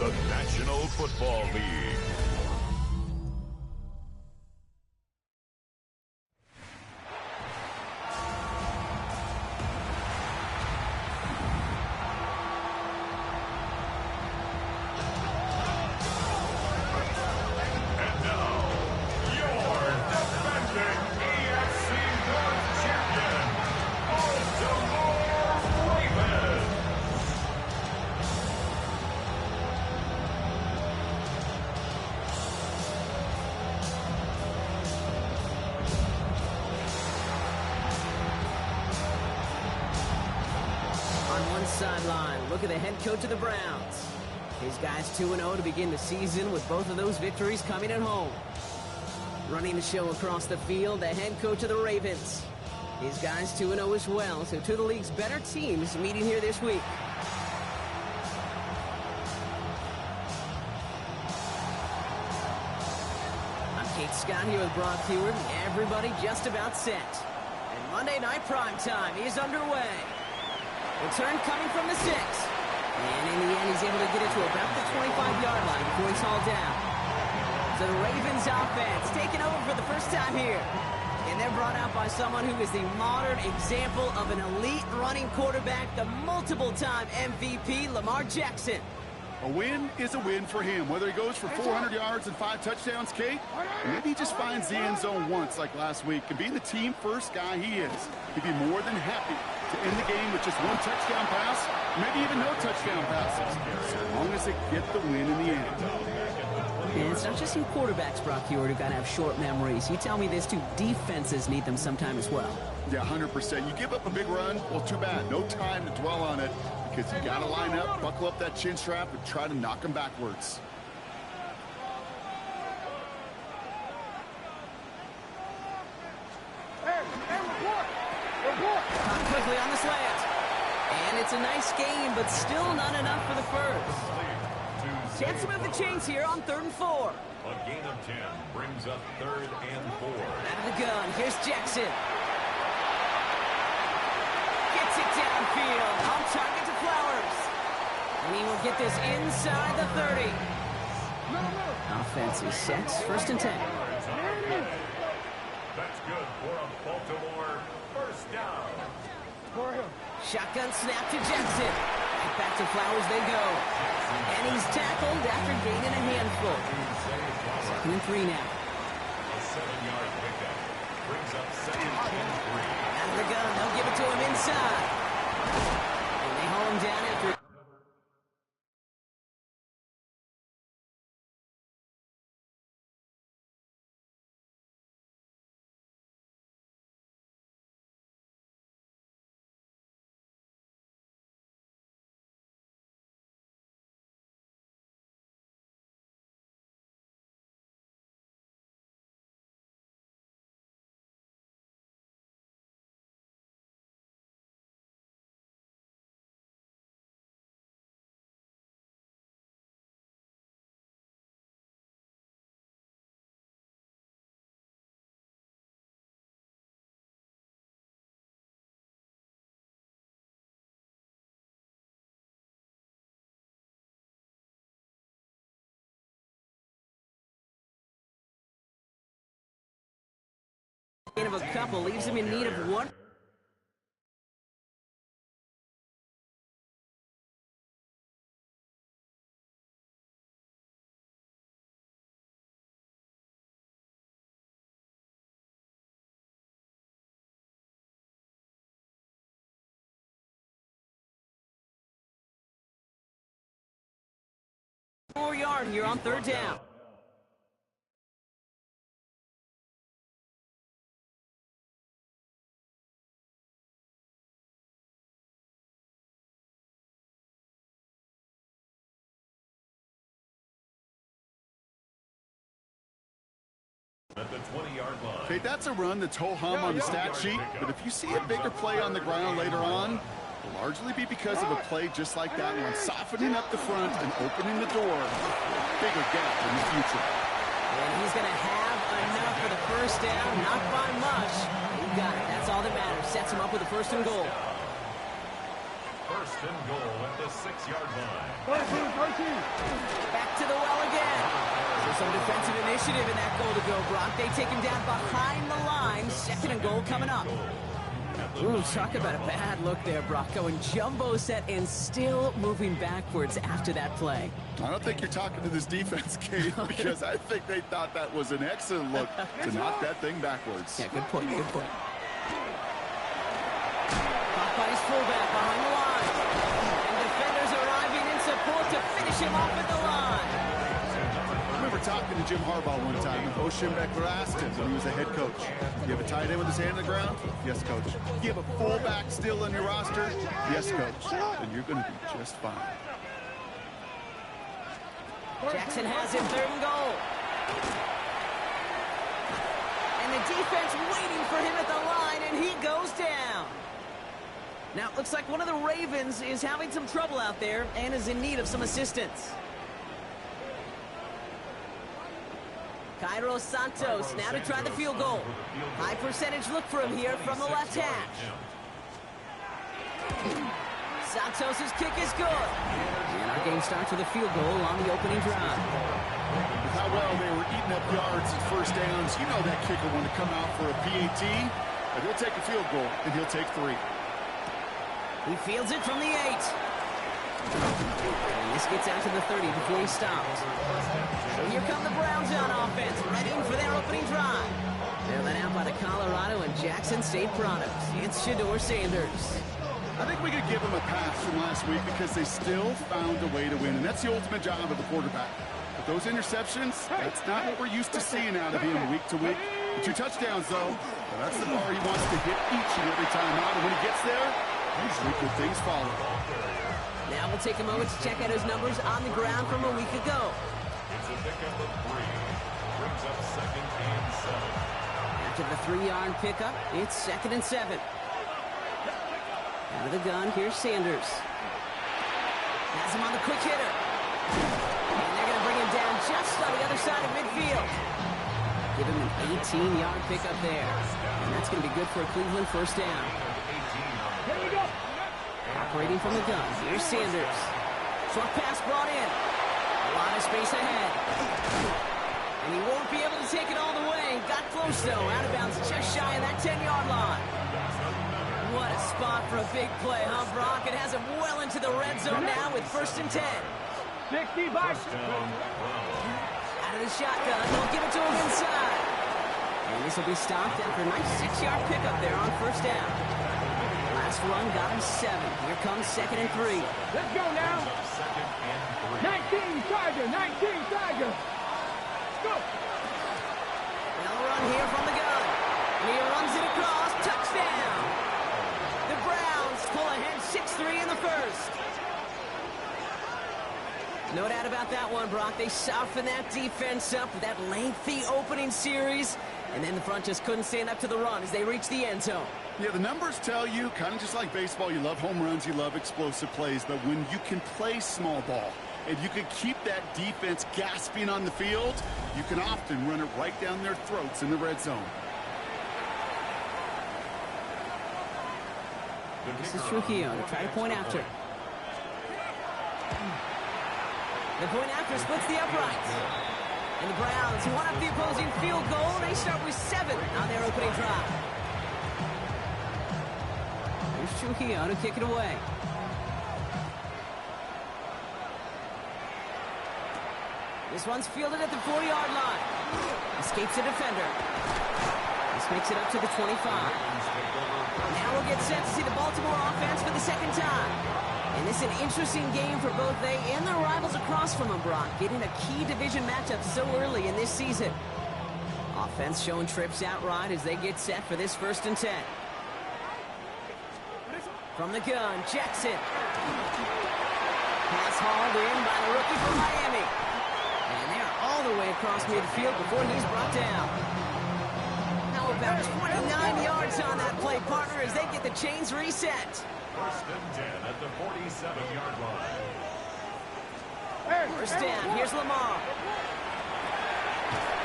the National Football League. Sideline. Look at the head coach of the Browns. His guys 2-0 to begin the season with both of those victories coming at home. Running the show across the field, the head coach of the Ravens. His guys 2-0 as well, so two of the league's better teams meeting here this week. I'm Kate Scott here with Brock Hewitt. Everybody just about set. And Monday Night Primetime is underway. Return coming from the 6. And in the end, he's able to get it to about the 25-yard line before he's hauled down. So the Ravens offense taking over for the first time here. And they're brought out by someone who is the modern example of an elite running quarterback, the multiple-time MVP, Lamar Jackson. A win is a win for him, whether he goes for 400 yards and 5 touchdowns, Kate, or maybe he just finds the end zone once like last week. And being the team-first guy he is, he'd be more than happy to end the game with just 1 touchdown pass, maybe even no touchdown passes, as long as they get the win in the end. And it's not just you quarterbacks, Brock Hewitt, who got to have short memories. You tell me this too, defenses need them sometime as well. Yeah, 100%. You give up a big run, well, too bad. No time to dwell on it, because you got to line up, buckle up that chin strap, and try to knock them backwards. Caught quickly on the slant. And it's a nice game, but still not enough for the first. Chance to move the chains here on 3rd and 4. A gain of 10 brings up 3rd and 4. Out of the gun, here's Jackson. Gets it downfield, on target to Flowers. And he will get this inside the 30. Offense is set, 1st and 10. That's good for a Baltimore first down. Shotgun snap to Jackson. Right back to Flowers they go. And he's tackled after gaining a handful. 2nd and 3 now. A 7-yard pickup brings up 2nd and 3. Out of the gun, they'll give it to him inside. And they haul him down after. Of a couple leaves him in need of one. More yard here on 3rd down. At the 20-yard line. Okay, that's a run that's ho-hum on the stat sheet, but if you see a bigger play on the ground later on, it'll largely be because of a play just like that one, softening up the front and opening the door. Bigger gap in the future. And he's going to have enough for the first down, not by much. He got it. That's all that matters. Sets him up with a 1st and goal. first and goal at the 6-yard line. Back to the well again. So some defensive initiative in that goal to go, Brock. They take him down behind the line. Second and goal coming up. Ooh, talk about a bad look there, Brock. Going jumbo set and still moving backwards after that play. I don't think you're talking to this defense, Kate, because I think they thought that was an excellent look to knock that thing backwards. Yeah, good point, good point. Caught by his fullback behind the line. And defenders arriving in support to finish him off at the line. I remember talking to Jim Harbaugh one time, and Bo Schembechler asked him when he was a head coach, you have a tight end with his hand on the ground? Yes, coach. You have a fullback still on your roster? Yes, coach. Then you're going to be just fine. Jackson has him, third and goal. And the defense waiting for him at the line, and he goes down. Now, it looks like one of the Ravens is having some trouble out there and is in need of some assistance. Cairo Santos now to try the field goal. High percentage look for him here from the left hash. Santos' kick is good. And our game starts with a field goal on the opening drive. With how well they were eating up yards at first downs, you know that kicker want to come out for a PAT, but he'll take a field goal, and he'll take 3. He fields it from the 8. And this gets out to the 30 before he stops. So here come the Browns on offense, ready for their opening drive. They're led out by the Colorado and Jackson State products. It's Shedeur Sanders. I think we could give them a pass from last week because they still found a way to win, and that's the ultimate job of the quarterback. But those interceptions, that's not what we're used to seeing out of him week to week. The 2 touchdowns, though, that's the bar he wants to hit each and every time out, and when he gets there, usually good things follow. Now we'll take a moment to check out his numbers on the ground from a week ago. It's a pickup of 3. Brings up 2nd and 7. After the 3-yard pickup, it's 2nd and 7. Out of the gun, here's Sanders. Has him on the quick hitter. And they're going to bring him down just on the other side of midfield. Give him an 18-yard pickup there. And that's going to be good for a Cleveland first down. Operating from the gun, here's Sanders. Short pass brought in. A lot of space ahead. And he won't be able to take it all the way. Got close, though. Out of bounds just shy of that 10-yard line. What a spot for a big play, huh, Brock? It has him well into the red zone now with 1st and 10. 65. Out of the shotgun, they'll give it to him inside. And this will be stopped after a nice 6-yard pickup there on 1st down. Last run got him 7. Here comes 2nd and 3. Let's go now. 19 Tiger, 19 Tiger. Go. Now the run here from the gun. And he runs it across. Touchdown. The Browns pull ahead 6-3 in the first. No doubt about that one, Brock. They softened that defense up with that lengthy opening series. And then the front just couldn't stand up to the run as they reached the end zone. Yeah, the numbers tell you, kind of just like baseball, you love home runs, you love explosive plays, but when you can play small ball and you can keep that defense gasping on the field, you can often run it right down their throats in the red zone. This is Trujillo to try to point after. The point after splits the uprights. And the Browns want up the opposing field goal. They start with 7 on their opening drive. Here's Trujillo to kick it away. This one's fielded at the 40-yard line. Escapes the defender. This makes it up to the 25. Now we'll get set to see the Baltimore offense for the 2nd time. And this is an interesting game for both they and their rivals across from them, Brock, getting a key division matchup so early in this season. Offense showing trips outright as they get set for this 1st and 10. From the gun, Jackson. Pass hauled in by the rookie from Miami. And they're all the way across midfield before he's brought down. How about 29 yards on that play, partner, as they get the chains reset. 1st and 10 at the 47-yard line. First down, here's Lamar.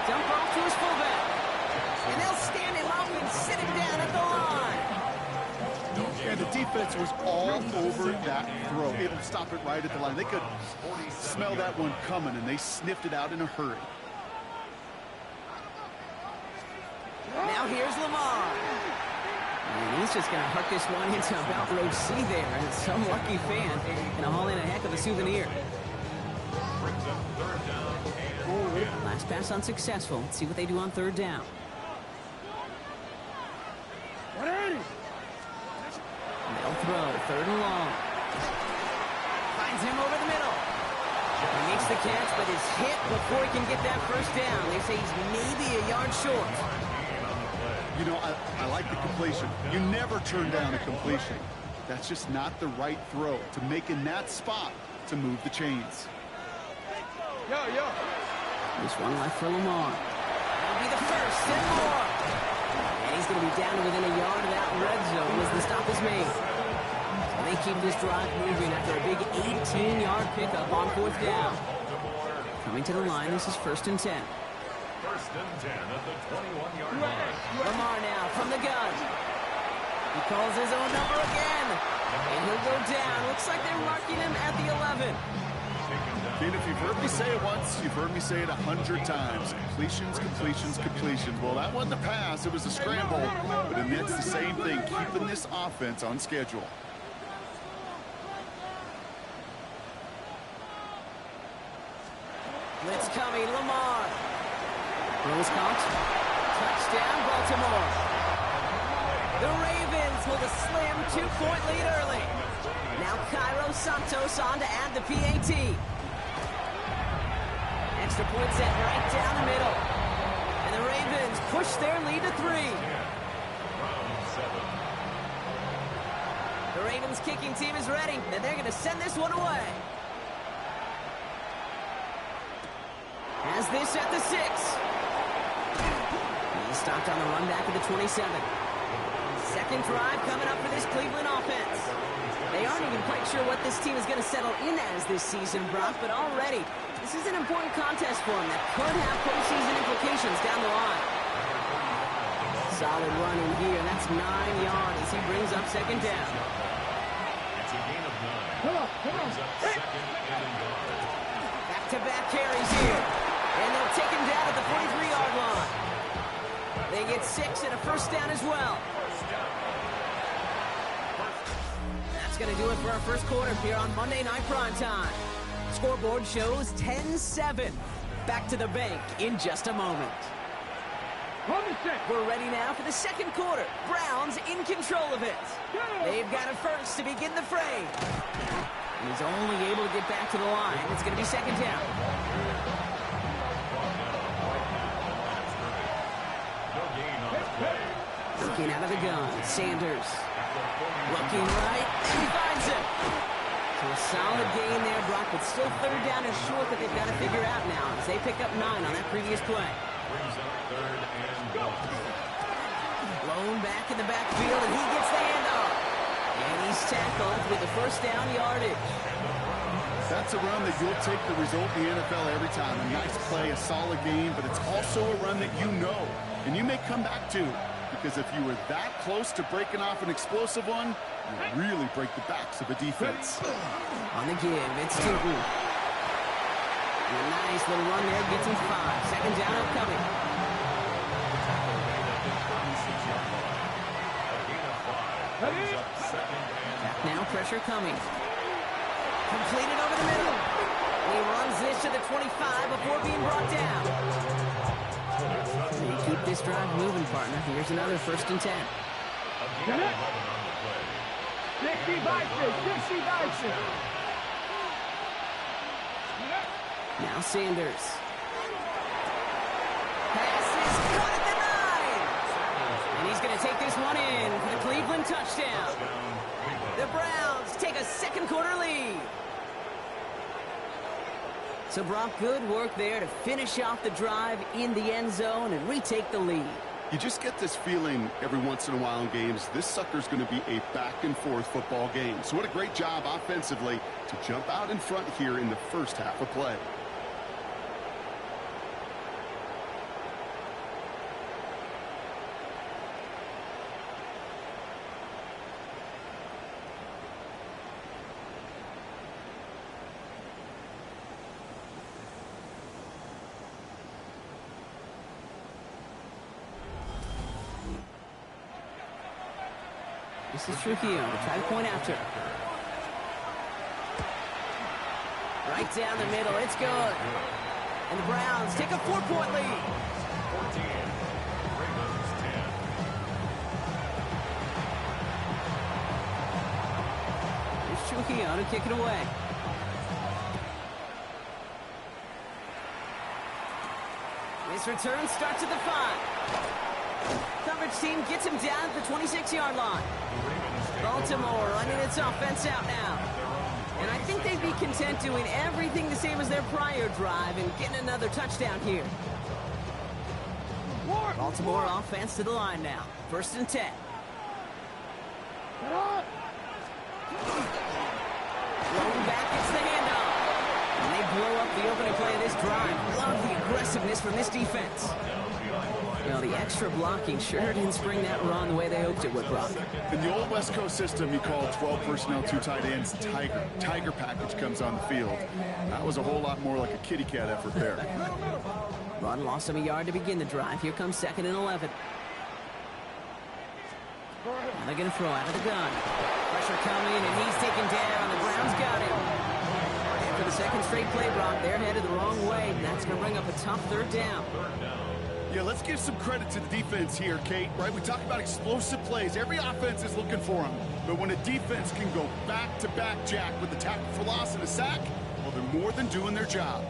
Dump off to his fullback. And they'll stand him up and sit him down at the line. Yeah, the defense was all over that throw. Able to stop it right at the line. They could smell that one coming, and they sniffed it out in a hurry. Now here's Lamar. And he's just going to hook this one into about row C there. And some lucky fan going to haul in a heck of a souvenir. Last pass unsuccessful. Let's see what they do on third down. They'll throw. Third and long. Finds him over the middle. He makes the catch, but is hit before he can get that first down. They say he's maybe a yard short. You know, I like the completion. You never turn down a completion. That's just not the right throw to make in that spot to move the chains. There's one left for Lamar. That'll be the first and more. And he's going to be down to within a yard of that red zone as the stop is made. So they keep this drive moving after a big 18-yard pickup on fourth down. Coming to the line, this is 1st and 10. 1st and 10 at the 21-yard line. Lamar now from the gun. He calls his own number again. And he'll go down. Looks like they're marking him at the 11. Keen, if you've heard me say it once, you've heard me say it 100 times. Completions, completions, completions. Well, that wasn't a pass. It was a scramble. But it's the same thing, keeping this offense on schedule. Blitz coming, Lamar. Rose count. Touchdown, Baltimore. The Ravens hold a slim 2-point lead early. Now Cairo Santos on to add the PAT. Extra point set right down the middle. And the Ravens push their lead to 3. The Ravens kicking team is ready, and they're going to send this one away. Has this at the 6. He's stopped on the run back at the 27. Second drive coming up for this Cleveland offense. They aren't even quite sure what this team is going to settle in as this season, Brock, but already this is an important contest for them that could have postseason implications down the line. Solid run in here. That's 9 yards as he brings up second down. It's a gain of 9. Come on. Brings up 2nd and a yard. Back-to-back carries here. And they'll take him down at the 43-yard line. They get 6 and a first down as well. That's going to do it for our first quarter here on Monday Night Primetime. Scoreboard shows 10-7. Back to the bank in just a moment. We're ready now for the second quarter. Browns in control of it. They've got it first to begin the fray. And he's only able to get back to the line. It's going to be second down. Looking out of the gun, Sanders. Looking right, and he finds him. So a solid gain there, Brock, but still third down and short that they've got to figure out now as they pick up 9 on that previous play. Brings up 3rd and 1. Blown back in the backfield, and he gets the handoff. And he's tackled with the first down yardage. That's a run that you'll take the result in the NFL every time. A nice play, a solid game, but it's also a run that you know, and you may come back to. Because if you were that close to breaking off an explosive one, you really break the backs of a defense. On the give, it's Tootin. A nice little run there, gets him 5. Second down upcoming. Back now, pressure coming. Completed over the middle. He runs this to the 25 before being brought down. They keep this drive moving, partner. Here's another 1st and 10. 60 Bison. Now Sanders. Pass is caught at the 9. And he's going to take this one in for the Cleveland touchdown. The Browns take a second quarter lead. So, Brock, good work there to finish off the drive in the end zone and retake the lead. You just get this feeling every once in a while in games, this sucker's going to be a back-and-forth football game. So what a great job offensively to jump out in front here in the first half of play. This is Trujillo to try to point after. Right down the middle. It's good. And the Browns take a 4-point lead. 14. Ravens 10. Here's Trujillo to kick it away. This return starts at the 5. Coverage team gets him down at the 26-yard line. Baltimore running its offense out now. And I think they'd be content doing everything the same as their prior drive and getting another touchdown here. Baltimore offense to the line now. 1st and 10. Rolling back, it's the handoff. And they blow up the opening play of this drive. Love the aggressiveness from this defense. Well, the extra blocking sure didn't spring that run the way they hoped it would, Brock. In the old West Coast system, you call 12 personnel, 2 tight ends, Tiger. Tiger package comes on the field. That was a whole lot more like a kitty cat effort there. Run lost him a yard to begin the drive. Here comes 2nd and 11. Now they're going to throw out of the gun. Pressure coming, and he's taken down. The Browns got him. And for the second straight play, Brock, they're headed the wrong way. And that's going to bring up a tough 3rd down. Yeah, let's give some credit to the defense here, Kate, right? We talk about explosive plays. Every offense is looking for them. But when a defense can go back-to-back, Jack, with a tackle for loss and a sack, well, they're more than doing their job.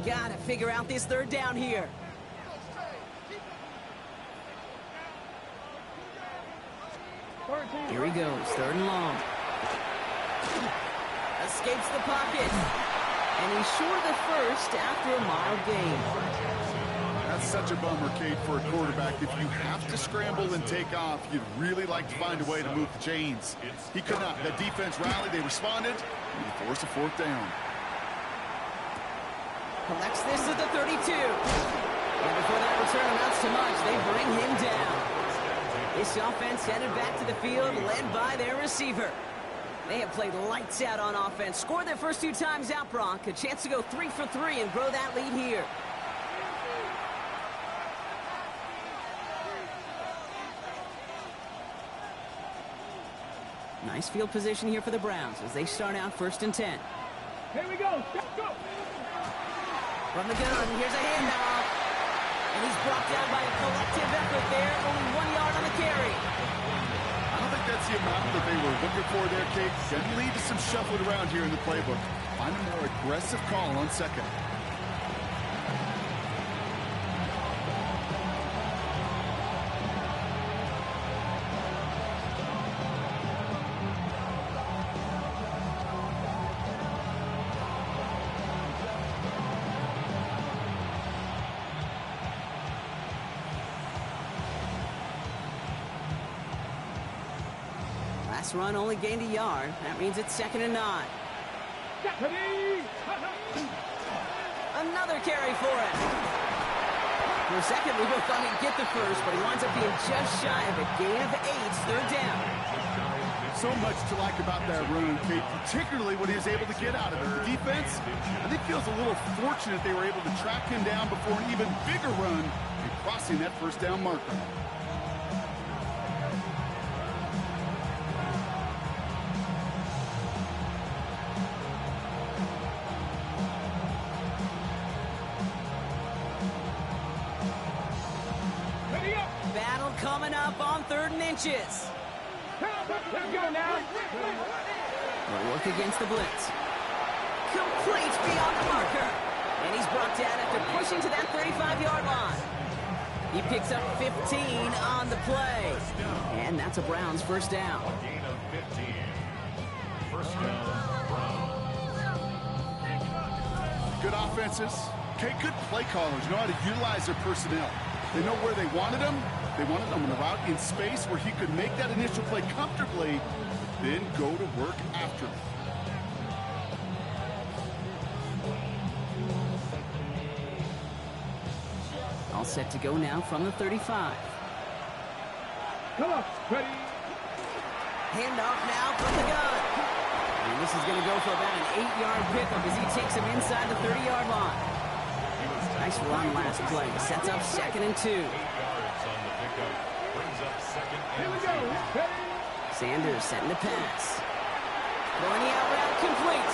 Gotta figure out this 3rd down here. Here he goes, 3rd and long. Escapes the pocket. And he's short of the 1st after a mild gain. That's such a bummer, Kate, for a quarterback. If you have to scramble and take off, you'd really like to find a way to move the chains. He could not. That defense rallied, they responded, and he forced a 4th down. Collects this at the 32. And before that return amounts to much, they bring him down. This offense headed back to the field, led by their receiver. They have played lights out on offense. Scored their first 2 times out, Brock. A chance to go 3 for 3 and grow that lead here. Nice field position here for the Browns as they start out 1st and 10. Here we go. Go. From the gun, here's a handoff. And he's brought down by a collective effort there. Only 1 yard on the carry. I don't think that's the amount that they were looking for there, Kate. Can lead to some shuffling around here in the playbook. Find a more aggressive call on 2nd. Last run only gained a yard. That means it's 2nd and 9. Another carry for him. For a second, we both thought he'd get the 1st, but he winds up being just shy of a gain of 8. 3rd down. So much to like about that run, Kate, particularly what he was able to get out of it. The defense, I think, feels a little fortunate they were able to track him down before an even bigger run and crossing that 1st down marker. Battle coming up on 3rd and inches. Let's go now. They'll work against the blitz. Complete beyond the marker. And he's brought down after pushing to that 35-yard line. He picks up 15 on the play. And that's a Browns 1st down. A gain of 15. 1st down, Browns. Good offenses. Okay, good play callers. Know how to utilize their personnel. They know where they wanted him. They wanted him on the route in space where he could make that initial play comfortably, then go to work after it. All set to go now from the 35. Come on. Ready. Hand off now from the gun. And this is going to go for about an 8-yard pickup as he takes him inside the 30-yard line. Nice run last play. Sets up 2nd and 2. 8 yards on the pickup. Brings up 2nd and 2. Sanders setting the pass. Throwing the out route complete.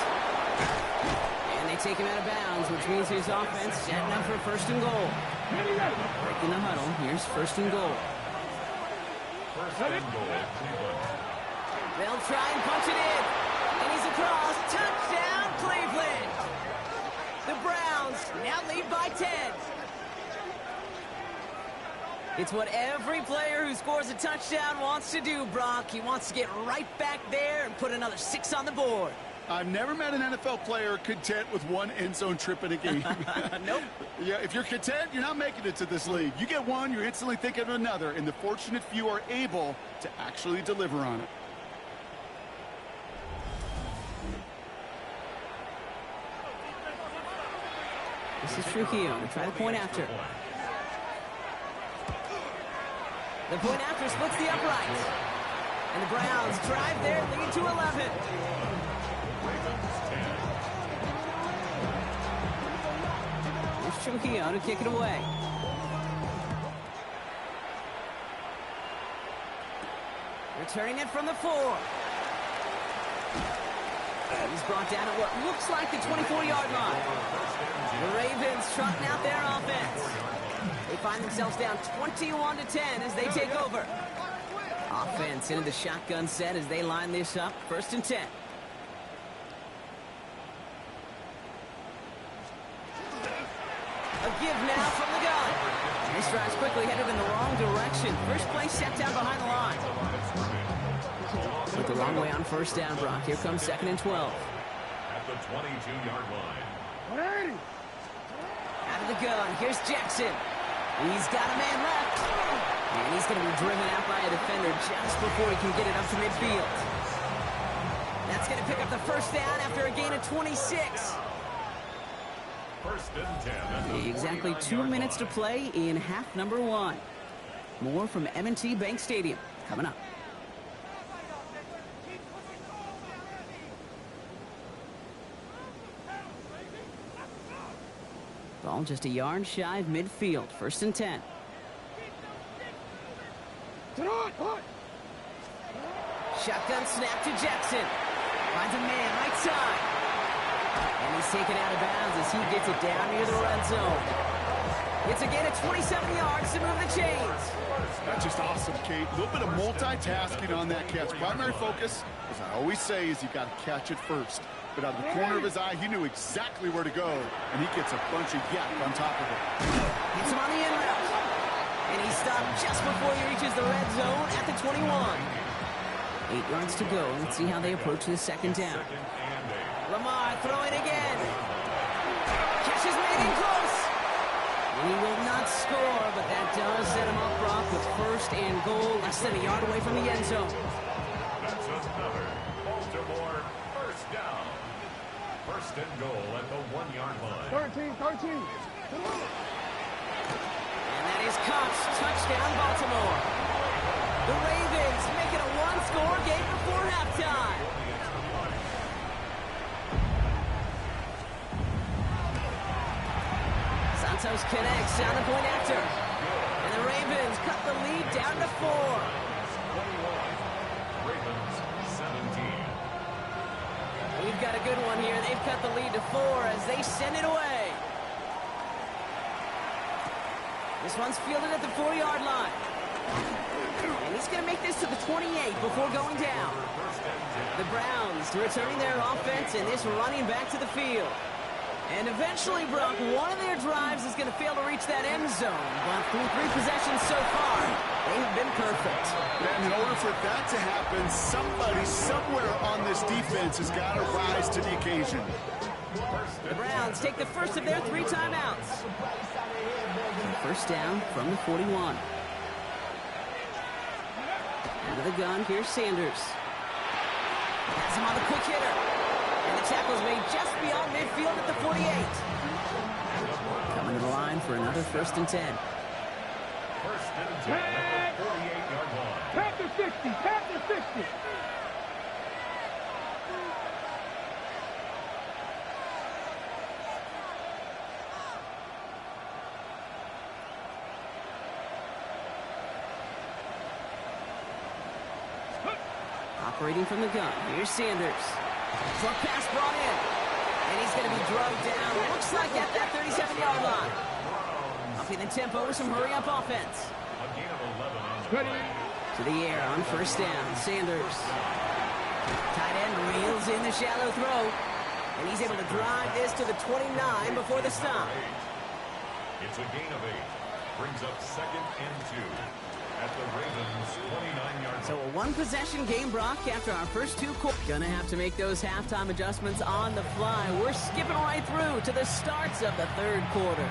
And they take him out of bounds, which means his offense setting up for 1st and goal. Breaking the huddle. Here's 1st and goal. 1st and goal, Cleveland. They'll try and punch it in. And he's across. Touchdown, Cleveland. The Browns now lead by 10. It's what every player who scores a touchdown wants to do, Brock. He wants to get right back there and put another 6 on the board. I've never met an NFL player content with one end zone trip in a game. Nope. Yeah, if you're content, you're not making it to this league. You get one, you're instantly thinking of another, and the fortunate few are able to actually deliver on it. This is Trujillo to try the point after. The point after splits the uprights. And the Browns drive their lead to 11. Here's Trujillo to kick it away. Returning it from the 4. He's brought down at what looks like the 24-yard line. The Ravens trotting out their offense. They find themselves down 21-10 as they take over. Offense into the shotgun set as they line this up. 1st and 10. A give now from the gun. This drive's quickly headed in the wrong direction. First play set down behind the line. Went the wrong way on 1st down, Brock. Here comes 2nd and 12. At the 22-yard line. Out of the gun. Here's Jackson. He's got a man left. And he's going to be driven out by a defender just before he can get it up to midfield. That's going to pick up the 1st down after a gain of 26. 1st and 10. Exactly 2 minutes to play in half number 1. More from M&T Bank Stadium coming up. Ball just a yard shy of midfield. 1st and 10. Shotgun snap to Jackson. Finds a man right side. And he's taken out of bounds as he gets it down near the red zone. It's a gain of 27 yards to move the chains. That's just awesome, Kate. A little bit of multitasking on that catch. Primary focus, as I always say, is you got to catch it first. But out of the corner of his eye, he knew exactly where to go, and he gets a bunch of yak on top of it. Hits him on the in route. And he stopped just before he reaches the red zone at the 21. 8 yards to go. Let's see how they approach the 2nd down. Lamar throwing again. Catches made in close. And he will not score, but that does set him up, Brock, with 1st and goal, less than a yard away from the end zone. That's another Baltimore 1st down. 1st and goal at the 1-yard line. 13. And that is Cox. Touchdown, Baltimore. The Ravens make it a 1-score game before halftime. Santos connects down the point after. And the Ravens cut the lead down to 4. 21. Ravens 17. We've got a good one here. They've cut the lead to 4 as they send it away. This one's fielded at the 4-yard line. And he's going to make this to the 28 before going down. The Browns returning their offense and this running back to the field. And eventually, Brock, one of their drives is going to fail to reach that end zone. But through 3 possessions so far, they have been perfect. And in order for that to happen, somebody somewhere on this defense has got to rise to the occasion. The Browns take the first of their 3 timeouts. 1st down from the 41. Out of the gun, here's Sanders. Has him on the quick hitter. And the tackle's made just beyond midfield at the 48. Coming to the line for another 1st and 10. First and 10 at the 48-yard line. Tap the 60. Tap the 60. Operating from the gun. Here's Sanders. Short pass brought in. And he's going to be drugged down. Looks like at that 37-yard line. Upping the tempo with some hurry-up offense. A gain of 11 on the play. To the air on first down. Sanders. Tight end reels in the shallow throw. And he's able to drive this to the 29 before the stop. It's a gain of 8. Brings up second and 2 at the Ravens' 29-yard line. So a one-possession game, Brock, after our first two quarters. Gonna have to make those halftime adjustments on the fly. We're skipping right through to the starts of the third quarter.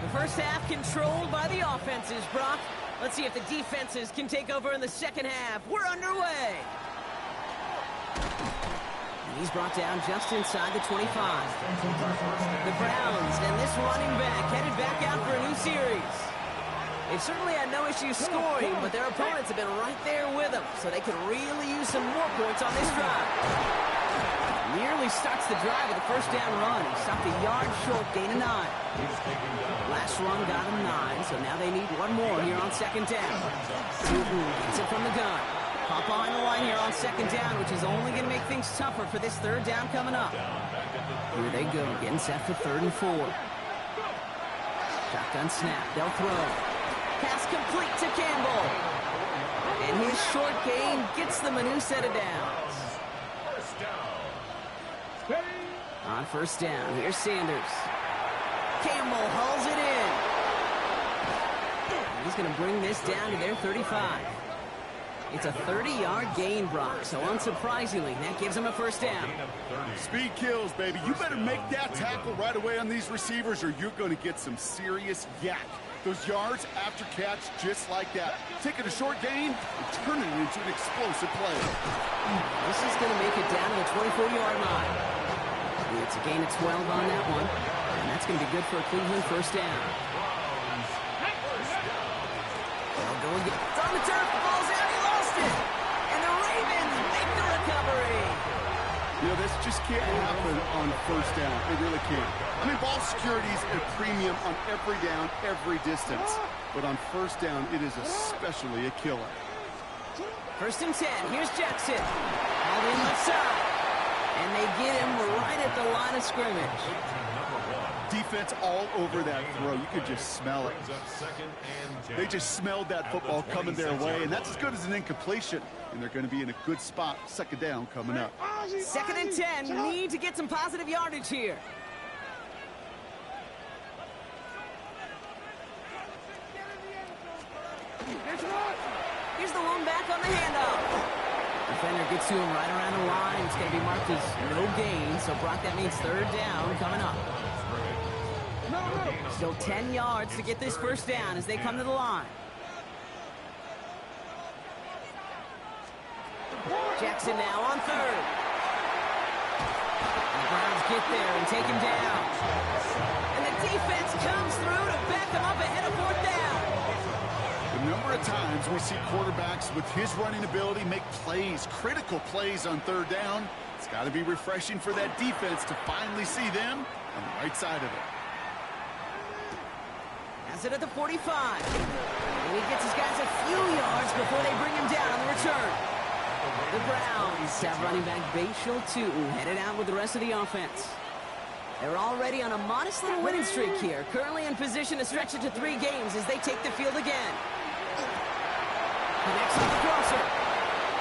The first half controlled by the offenses, Brock. Let's see if the defenses can take over in the second half. We're underway. And he's brought down just inside the 25. The Browns and this running back headed back out for a new series. They've certainly had no issues scoring, but their opponents have been right there with them, so they could really use some more points on this drive. Nearly starts the drive with a first down run. He stopped a yard short, gain of 9. Last run got him 9, so now they need one more here on second down. Newton gets it from the gun. Pop on the line here on second down, which is only going to make things tougher for this third down coming up. Here they go, getting set for 3rd and 4. Shotgun snap, they'll throw. Pass complete to Campbell. And his short gain gets them a new set of downs. First down. On first down, here's Sanders. Campbell hauls it in. And he's going to bring this down to their 35. It's a 30-yard gain, Brock, so unsurprisingly, that gives them a first down. Speed kills, baby. You better make that tackle right away on these receivers or you're going to get some serious yak. Those yards after catch just like that. Taking a short gain and turning it into an explosive play. This is going to make it down to the 24-yard line. It's a gain of 12 on that one, and that's going to be good for a Cleveland first down. They'll go again. It's on the turf. The ball's out. He lost it. And the Ravens make the recovery. You know, this just can't happen on first down. It really can't. I mean, ball security is a premium on every down, every distance. But on first down, it is especially a killer. First and 10. Here's Jackson. Out in left side. And they get him right at the line of scrimmage. Defense all over that throw. You could just smell it. They just smelled that football coming their way, and that's as good as an incompletion. And they're going to be in a good spot. Second down coming up. Second and 10. Need to get some positive yardage here. Here's the one back on the handoff. Defender gets to him right around the line. It's going to be marked as no gain. So, Brock, that means third down coming up. Still 10 yards to get this first down as they come to the line. Jackson now on third. The Browns get there and take him down. And the defense comes through to back him up ahead of fourth down. The number of times we see quarterbacks with his running ability make plays, critical plays on third down. It's got to be refreshing for that defense to finally see them on the right side of it. Has it at the 45. And he gets his guys a few yards before they bring him down on the return. The Browns have running back Bashal Tootin headed out with the rest of the offense. They're already on a modest little winning streak here, currently in position to stretch it to 3 games as they take the field again. Connects on the crosser.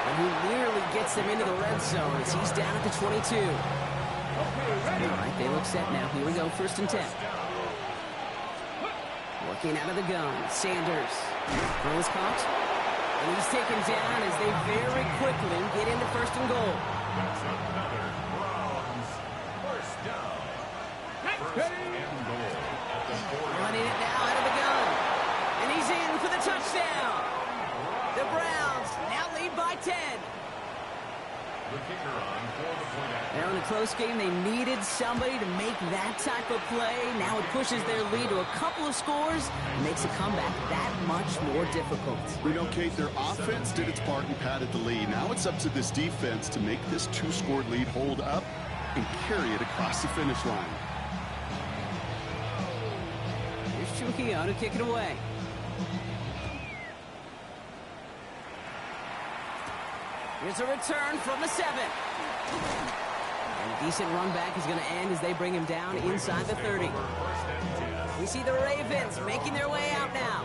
And who nearly gets them into the red zone as he's down at the 22. All right, they look set now. Here we go, first and 10. Working out of the gun, Sanders. Throw is caught. And he's taken down as they very quickly get into first and goal. That's another Browns first down. First and goal at the 40. Running it now out of the gun. And he's in for the touchdown. The Browns now lead by 10. The kicker on for the point after. Now in a close game, they needed somebody to make that type of play. Now it pushes their lead to a couple of scores and makes a comeback that much more difficult. You know, Kate, their offense did its part and padded the lead. Now it's up to this defense to make this two-score lead hold up and carry it across the finish line. Here's Trujillo to kick it away. Here's a return from the 7. And a decent run back is going to end as they bring him down inside the 30. We see the Ravens making their way out now.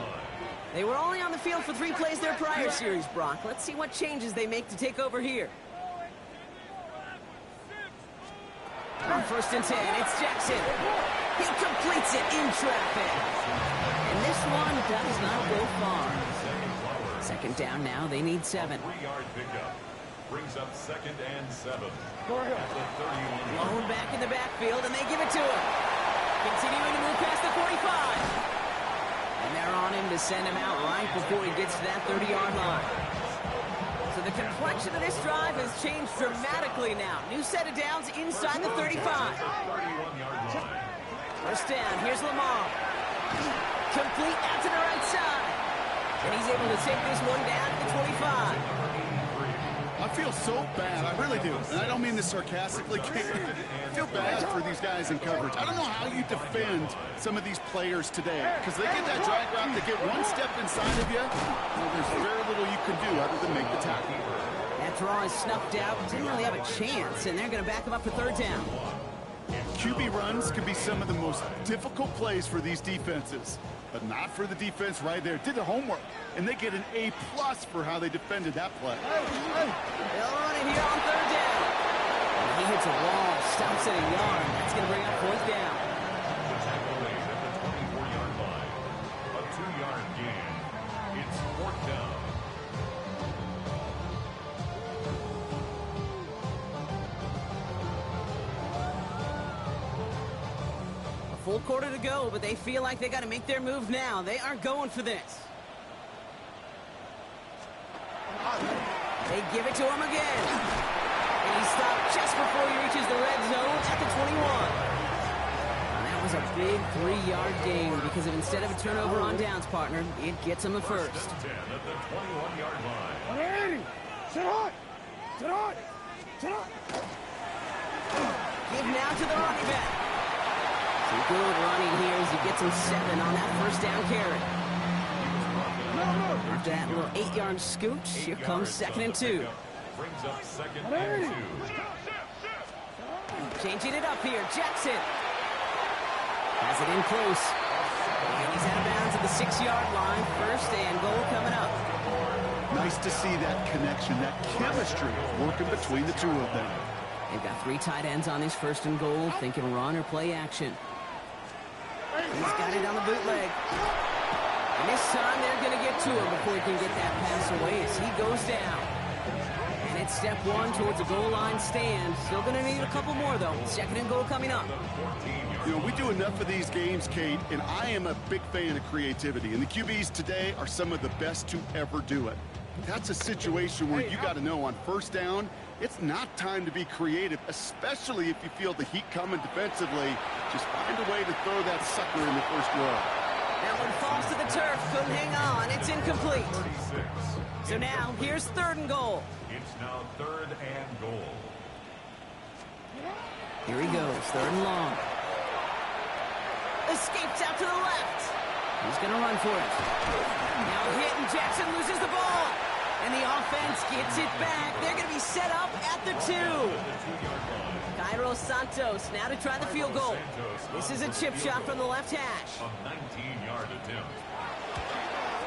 They were only on the field for 3 plays their prior series, Brock. Let's see what changes they make to take over here. On 1st and 10, it's Jackson. He completes it in traffic. And this one does not go far. 2nd down now, they need 7. 3-yard pickup. Brings up 2nd and 7. At the 31. Blown back in the backfield, and they give it to him. Continuing to move past the 45. And they're on him to send him out right before he gets to that 30-yard line. So the complexion of this drive has changed dramatically now. New set of downs inside the 35. 31-yard line. 1st down, here's Lamar. Complete out to the right side. And he's able to take this one down to the 25. I feel so bad. I really do. And I don't mean this sarcastically. I feel bad for these guys in coverage. I don't know how you defend some of these players today because they get that drag route, they get one step inside of you. Well, there's very little you can do other than make the tackle. That draw is snuffed out. Didn't really have a chance, and they're going to back him up for 3rd down. QB runs can be some of the most difficult plays for these defenses, but not for the defense right there. Did the homework, and they get an A+ for how they defended that play. They'll run it here on 3rd down. And he hits a wall, stops at a yard. That's going to bring up 4th down. The tackle made at the 24-yard line. A 2-yard gain. It's 4th down. Full quarter to go, but they feel like they got to make their move now. They are going for this. They give it to him again. And he stopped just before he reaches the red zone at the 21. And that was a big 3-yard gain because of instead of a turnover on downs, partner, it gets him a 1st. 10 at the 21-yard line. Sit on! Sit on! Sit on! Give now to the running back. Some good running here as he gets him 7 on that 1st down carry. After that little 8-yard scooch, here comes 2nd and 2. Brings up 2nd and 2. Changing it up here, Jackson. Has it in close. And he's out of bounds at the 6-yard line. 1st and goal coming up. Nice to see that connection, that chemistry working between the two of them. They've got 3 tight ends on this 1st and goal, thinking run or play action. He's got it on the bootleg. And this time they're going to get to him before he can get that pass away as he goes down. And it's step 1 towards a goal line stand. Still going to need a couple more, though. 2nd and goal coming up. You know, we do enough of these games, Kate, and I am a big fan of creativity. And the QBs today are some of the best to ever do it. That's a situation where you got to know on 1st down, it's not time to be creative, especially if you feel the heat coming defensively. Just find a way to throw that sucker in the 1st row. That one falls to the turf. Couldn't hang on. It's incomplete. 36. So now, here's 3rd and goal. It's now 3rd and goal. Here he goes, 3rd and long. Escapes out to the left. He's going to run for it. Now hit, and Jackson loses the ball. And the offense gets it back. They're going to be set up at the 2. Cairo Santos now to try the field goal. This is a chip shot from the left hash. A 19-yard attempt.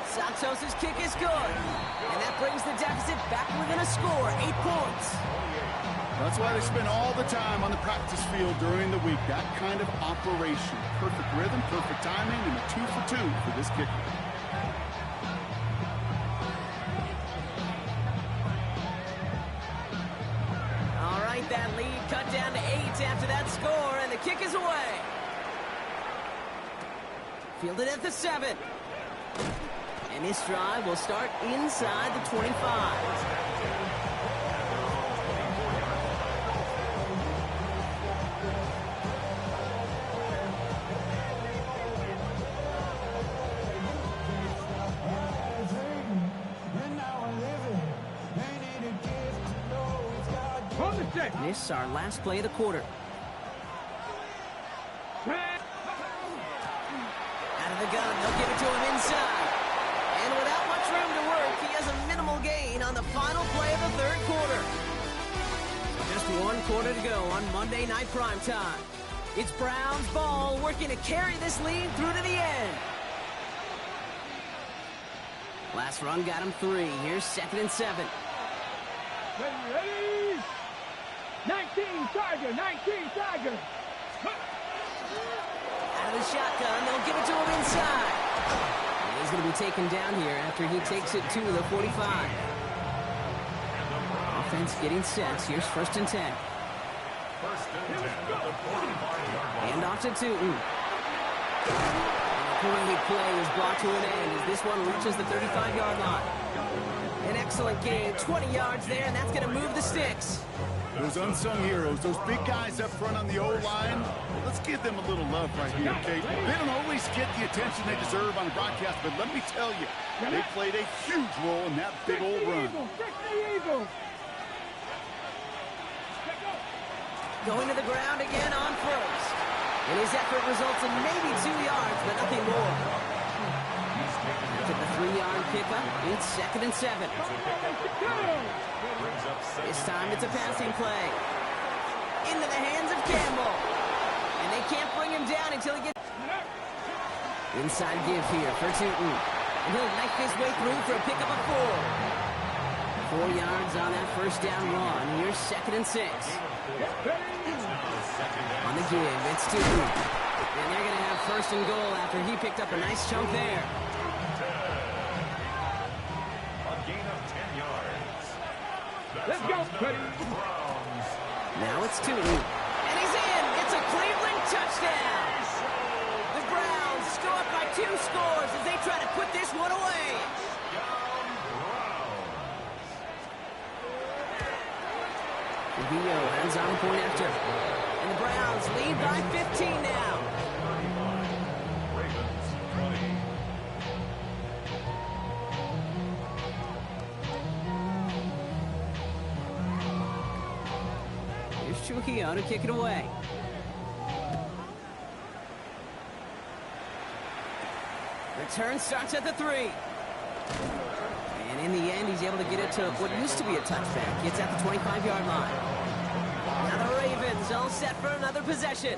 Santos' kick is good. And that brings the deficit back within a score, 8 points. That's why they spend all the time on the practice field during the week. That kind of operation. Perfect rhythm, perfect timing, and a 2 for 2 for this kicker. All right, that lead cut down to 8 after that score, and the kick is away. Fielded at the 7. And this drive will start inside the 25. This is our last play of the quarter. Out of the gun, they'll give it to him inside. And without much room to work, he has a minimal gain on the final play of the third quarter. Just one quarter to go on Monday Night Primetime. It's Browns ball, working to carry this lead through to the end. Last run got him 3. Here's 2nd and 7. Ready? 19 Tiger, 19 Tiger. Out of the shotgun, they'll give it to him inside. And he's going to be taken down here after he takes it to the 45. Offense getting set. Here's 1st and 10. First and 10 at the 45-yard line. And off to Tootin. The play is brought to an end as this one reaches the 35-yard line. An excellent game, 20 yards there, and that's going to move the sticks. Those unsung heroes, those big guys up front on the O-line, let's give them a little love right here, okay? They don't always get the attention they deserve on the broadcast, but let me tell you, they played a huge role in that big old run. Going to the ground again on first. And his effort results in maybe 2 yards, but nothing more. After the 3-yard pickup, it's 2nd and 7. This time it's a passing play. Into the hands of Campbell. And they can't bring him down until he gets... Inside give here for Tootin. And he'll knife his way through for a pickup of 4. 4 yards on that first down run. Here's 2nd and 6. On the give, it's Tootin. And they're going to have 1st and goal after he picked up a nice chunk there. A gain of 10 yards. Let's go, buddy. Now it's Tootin. And he's in. It's a Cleveland touchdown. The Browns go up by 2 scores as they try to put this one away. Trujillo ends on point after. And the Browns lead by 15 now. Ravens 20. Here's Trujillo to kick it away. Return starts at the 3. And in the end, he's able to get it to what used to be a touchback. It's at the 25-yard line. Now the Ravens all set for another possession.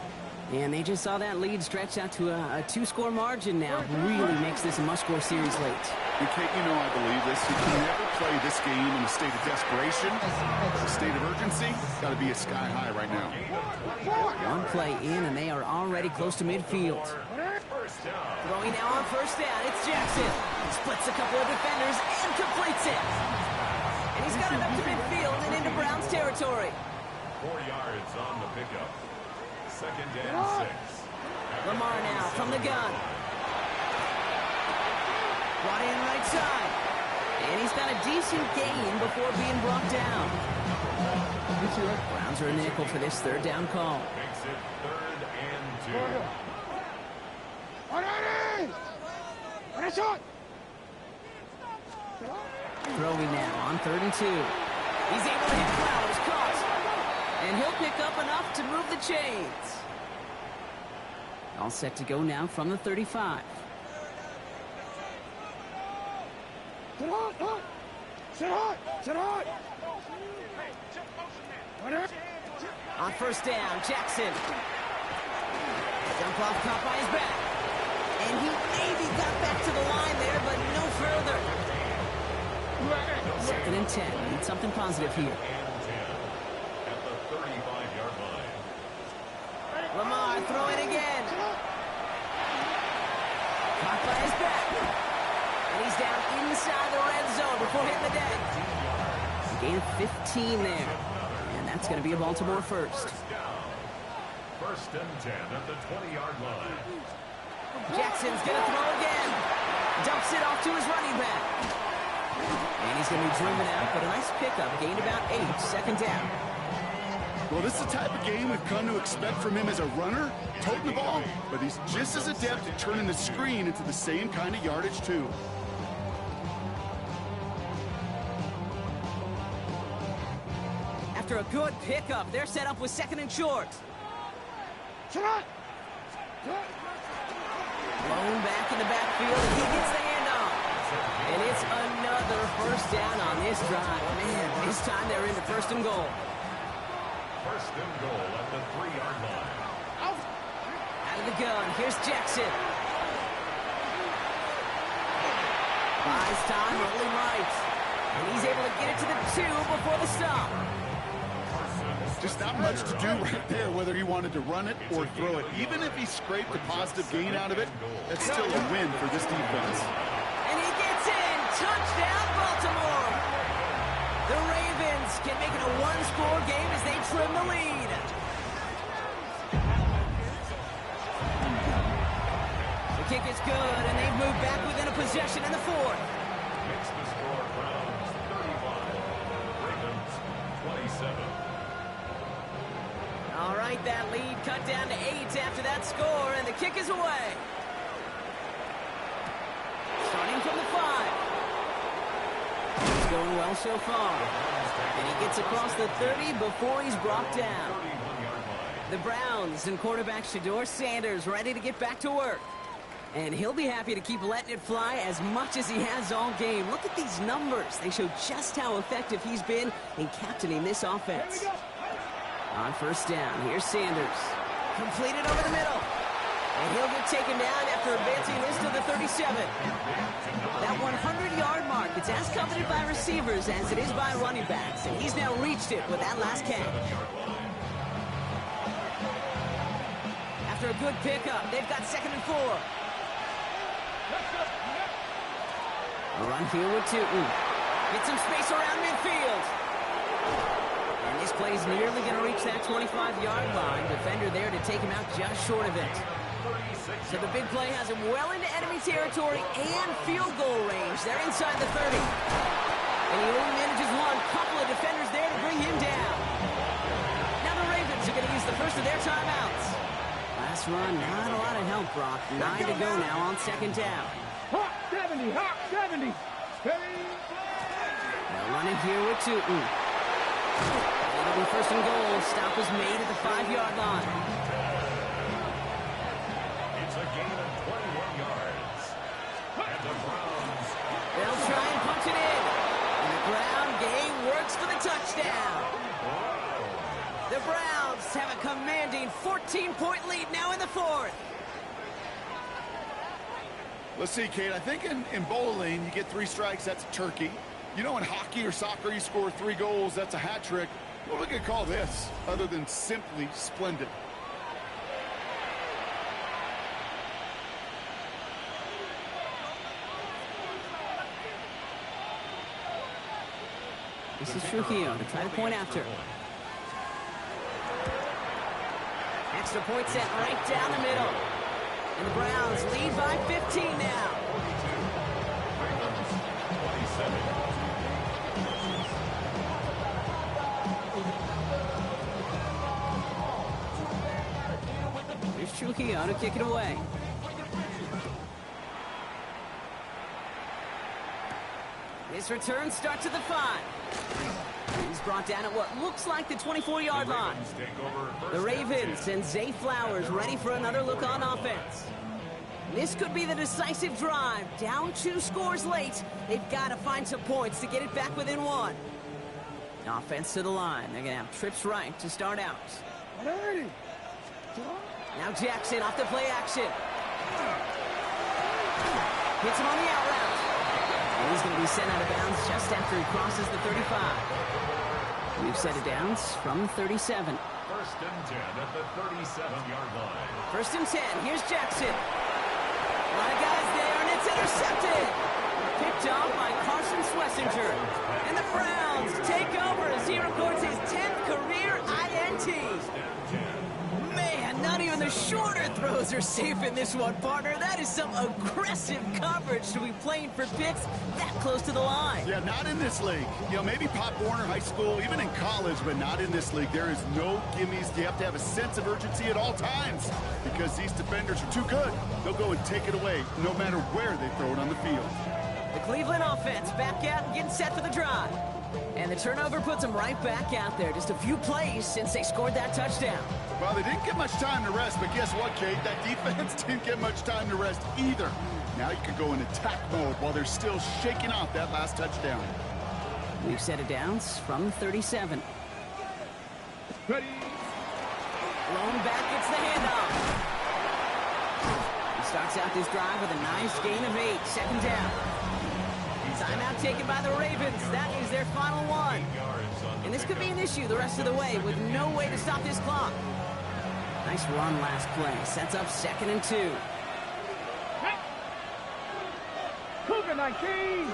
And they just saw that lead stretch out to a 2-score margin now. Really makes this a must-score series late. And Kate, you know I believe this. You can never play this game in a state of desperation. A state of urgency, got to be a sky high right now. One play in, and they are already close to midfield. Throwing now on 1st down, it's Jackson. Splits a couple of defenders and completes it. And he's got it up to midfield and into Browns territory. 4 yards on the pickup. 2nd and 6. Lamar now from the gun. Brought in right side. And he's got a decent gain before being brought down. Browns are in nickel for this 3rd down call. Makes it 3rd and 2. Throwing now on 3rd and 2. He's able to hit Flowers, caught. And he'll pick up enough to move the chains. All set to go now from the 35. On 1st down, Jackson. Jump off caught by his back. And he maybe got back to the line there, but no further. 2nd and 10. Need something positive here. At the 35-yard line. Lamar throwing again. Caught by his back. And he's down inside the red zone before hitting the deck. Gain of 15 there. And that's going to be a Baltimore first. 1st and 10 at the 20-yard line. Jackson's going to throw again. Dumps it off to his running back. And he's going to be driven out, but a nice pickup. Gained about 8, 2nd down. Well, this is the type of game we've come to expect from him as a runner, toting the ball, but he's just as adept at turning the screen into the same kind of yardage, too. After After a good pickup, they're set up with second and short. Blown back in the backfield, and he gets the handoff. And it's another first down on this drive. Man, this time they're into first and goal. First and goal at the 3-yard line. Out of the gun, here's Jackson. Buys time, rolling right. And he's able to get it to the 2 before the stop. Just not much to do right there, whether he wanted to run it or throw it. Even if he scraped a positive gain out of it, that's still a win for this defense. And he gets in. Touchdown, Baltimore. The Ravens can make it a one-score game as they trim the lead. The kick is good, and they've moved back within a possession in the 4th. Makes the score Browns 35, Ravens 27. All right, that lead cut down to 8 after that score, and the kick is away. Starting from the 5. It's going well so far. And he gets across the 30 before he's brought down. The Browns and quarterback Shedeur Sanders ready to get back to work. And he'll be happy to keep letting it fly as much as he has all game. Look at these numbers. They show just how effective he's been in captaining this offense. On first down, here's Sanders. Completed over the middle. And he'll get taken down after advancing this to the 37. That 100-yard mark, it's as coveted by receivers as it is by running backs. And he's now reached it with that last catch. After a good pickup, they've got second and 4. A run here with Tootin. Get some space around midfield. And this play's nearly going to reach that 25-yard line. Defender there to take him out just short of it. So the big play has him well into enemy territory and field goal range. They're inside the 30. And he only manages one. Couple of defenders there to bring him down. Now the Ravens are going to use the first of their timeouts. Last run, not a lot of help, Brock. 9 to go now on second down. Hawk 70, Hawk 70. They'll run it here with Tootin. It'll be first and goal. Stop is made at the 5-yard line. It's a gain of 21 yards. And the Browns. They'll try and punch it in. And the ground game works for the touchdown. The Browns have a commanding 14-point lead now in the 4th. Let's see, Kate. I think in bowling, you get 3 strikes, that's a turkey. You know, in hockey or soccer, you score 3 goals, that's a hat trick. What we could call this, other than simply splendid? This is Trujillo to try to point after. Extra point set right down the middle. And the Browns lead by 15 now. Here's Trujillo to kick it away. His return starts at the 5. He's brought down at what looks like the 24-yard line. The Ravens and Zay Flowers ready for another look on offense. This could be the decisive drive. Down 2 scores late. They've got to find some points to get it back within 1. Offense to the line. They're going to have trips right to start out. Now Jackson off the play action. Hits him on the out route. And he's going to be sent out of bounds just after he crosses the 35. We've set it downs from 37. First and 10 at the 37-yard line. First and 10. Here's Jackson. A lot of guys there, and it's intercepted. Picked off by Carson Schlesinger. And the Browns take over as he records his 10th career INT. Man, not even the shorter throws are safe in this one, partner. That is some aggressive coverage to be playing for picks that close to the line. Yeah, not in this league. You know, maybe Pop Warner High School, even in college, but not in this league. There is no gimmies. You have to have a sense of urgency at all times because these defenders are too good. They'll go and take it away no matter where they throw it on the field. The Cleveland offense back out and getting set for the drive. And the turnover puts them right back out there. Just a few plays since they scored that touchdown. Well, they didn't get much time to rest, but guess what, Kate? That defense didn't get much time to rest either. Now you could go in attack mode while they're still shaking off that last touchdown. We've set it down from 37. Ready. Blown back, gets the handoff. He starts out this drive with a nice gain of 8. Second down. Timeout taken by the Ravens. That is their final one. And this could be an issue the rest of the way with no way to stop this clock. Nice run last play. Sets up 2nd and 2. Hey. Cougar 19.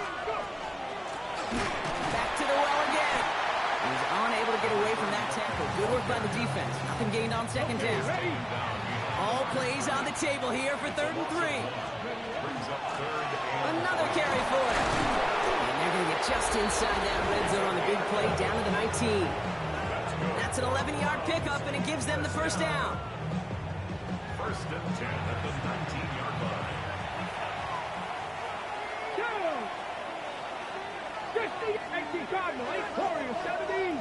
Back to the well again. He's unable to get away from that tackle. Good work by the defense. Nothing gained on 2nd down. Ready. All plays on the table here for 3rd and 3. Another carry for him. And they're going to get just inside that red zone on the big play down to the 19. That's an 11-yard pickup, and it gives them the first down. 1st and 10 at the 19-yard line. Go. 50, 18 Cardinal, 8 Warriors, 17.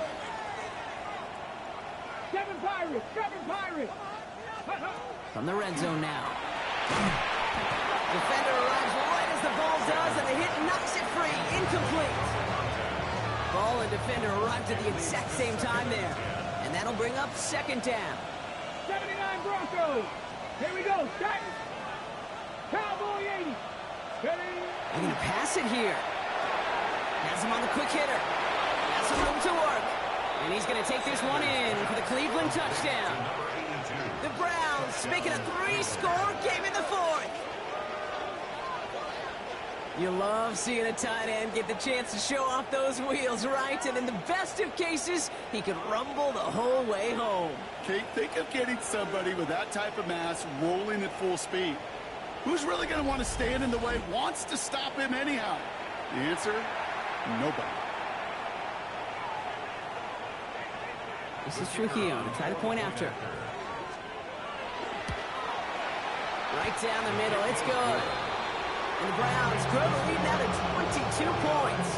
7 Pirates, 7 Pirates. From the red zone now. Defender arrives right as the ball does, and the hit knocks it free. Incomplete. Ball and defender arrived at the exact same time there. And that'll bring up 2nd down. 79 Broncos. Here we go, Titan. Cowboy 80. Ready. They're going to pass it here. Has him on the quick hitter. Has some room to work. And he's going to take this one in for the Cleveland touchdown. The Browns making a 3-score game in the 4th. You love seeing a tight end get the chance to show off those wheels, right? And in the best of cases, he could rumble the whole way home. Kate, think of getting somebody with that type of mass rolling at full speed. Who's really going to want to stand in the way, wants to stop him anyhow? The answer, nobody. This is Trujillo to try to point after. Right down the middle, it's good. And the Browns grow the lead now to 22 points.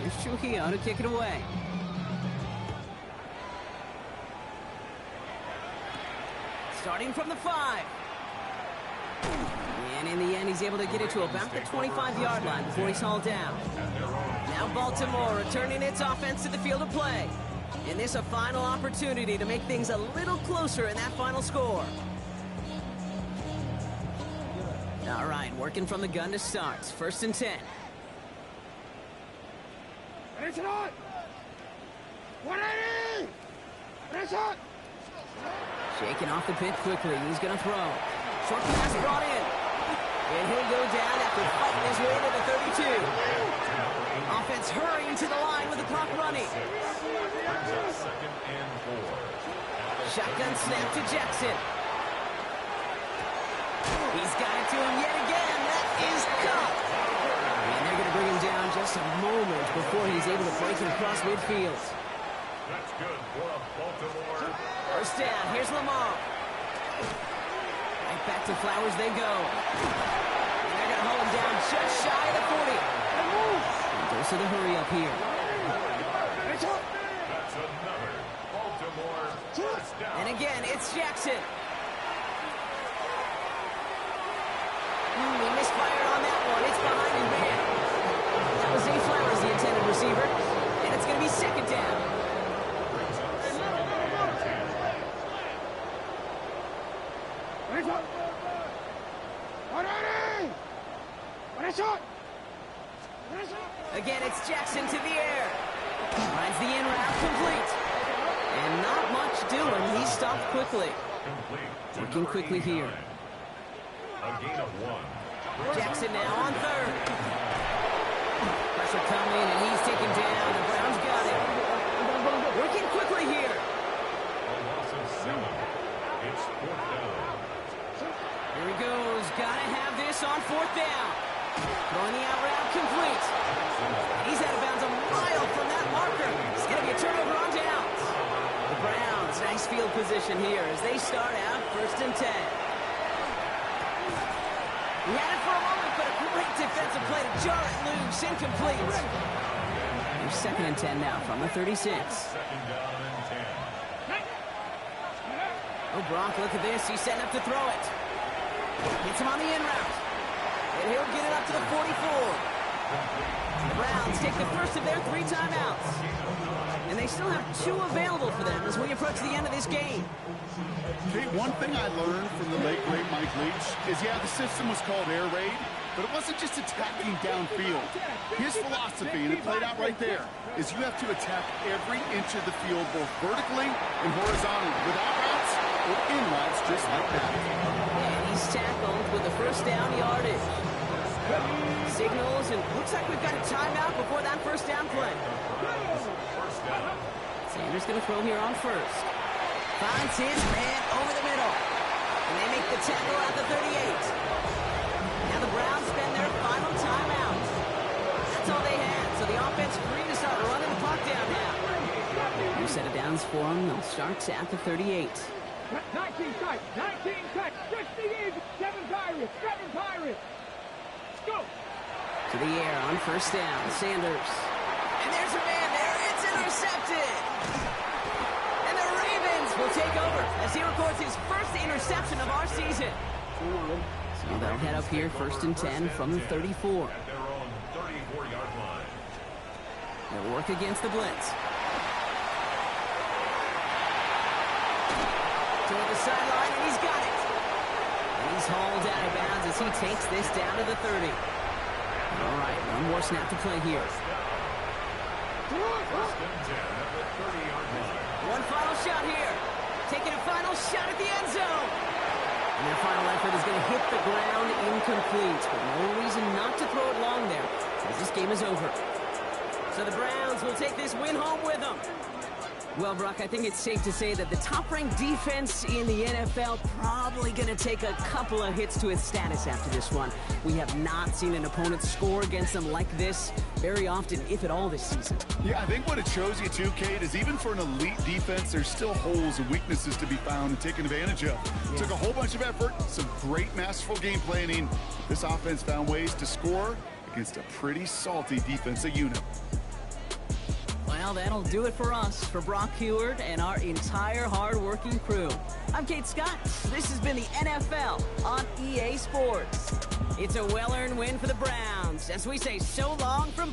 Here's Trujillo to kick it away. Starting from the 5. And in the end, he's able to get it to about the 25-yard line before he's hauled down. Now Baltimore returning its offense to the field of play. And this a final opportunity to make things a little closer in that final score. All right, working from the gun to start. 1st and 10. It's on. 180. It's on. Shaking off the pit quickly. He's going to throw. Short pass brought in. And he'll go down after fighting his way to the 32. Offense hurrying to the line with the clock running. 2nd and 4. Shotgun snap to Jackson. He's got it to him yet again. That is caught. And they're going to bring him down just a moment before he's able to break it across midfield. That's good for Baltimore. 1st down. Here's Lamar. Right back to Flowers they go. And they're going to hold him down just shy of the 40. And goes to the hurry up here. That's another Baltimore 1st down. And again, it's Jackson. He misfired on that one. It's behind his man. That was Zay Flowers, the intended receiver. And it's going to be 2nd down. Again, it's Jackson to the air. Finds the in route complete. And not much doing. He stopped quickly. Working quickly here. A gain of 1. Jackson now on 3rd. Pressure coming, and he's taken down. The Browns got it. Working quickly here. A loss of 7. It's 4th down. Here he goes. Gotta have this on 4th down. Throwing the out route complete. He's out of bounds a mile from that marker. It's going to be a turnover on downs. The Browns Nice field position here as they start out 1st and 10. He had it for a moment, but a great defensive play to jar it loose. Incomplete. Here's 2nd and 10 now from the 36. Second down and 10. Oh, Gronk, look at this. He's setting up to throw it. Hits him on the in route. And he'll get it up to the 44. The Browns take the first of their 3 timeouts. And they still have 2 available for them as we approach the end of this game. Okay, one thing I learned from the late, great Mike Leach is, yeah, the system was called air raid, but it wasn't just attacking downfield. His philosophy, and it played out right there, is you have to attack every inch of the field, both vertically and horizontally, without routes or in routes, just like that. And he's tackled with a 1st down yardage. Signals, and looks like we've got a timeout before that 1st down play. First down. Sanders going to throw here on 1st. Finds his man over the middle. And they make the tackle at the 38. Now the Browns spend their final timeout. That's all they had, so the offense free to start running the clock down now. New set of downs for them. They'll start at the 38. 19 tight, 19 tight, 60 is 7 Pirates, 7 Pirates. Go. To the air on 1st down, Sanders. And there's a man there. It's intercepted. And the Ravens will take over as he records his 1st interception of our season. So they'll head up here 1st and 10 from the 34. At their own 34-yard line. They'll work against the blitz. Toward the sideline, and he's got it. And he's hauled out of bounds as he takes this down to the 30. All right, one more snap to play here. 1st and 10 at the 30-yard line. One final shot here. Taking a final shot at the end zone. And their final effort is going to hit the ground incomplete. But no reason not to throw it long there, as this game is over. So the Browns will take this win home with them. Well, Brock, I think it's safe to say that the top-ranked defense in the NFL probably going to take a couple of hits to its status after this one. We have not seen an opponent score against them like this very often, if at all, this season. Yeah, I think what it shows you too, Kate, is even for an elite defense, there's still holes and weaknesses to be found and taken advantage of. Yeah. Took a whole bunch of effort, some great masterful game planning. This offense found ways to score against a pretty salty defensive unit. Well, that'll do it for us, for Brock Huard and our entire hard-working crew. I'm Kate Scott. This has been the NFL on EA Sports. It's a well-earned win for the Browns, as we say so long from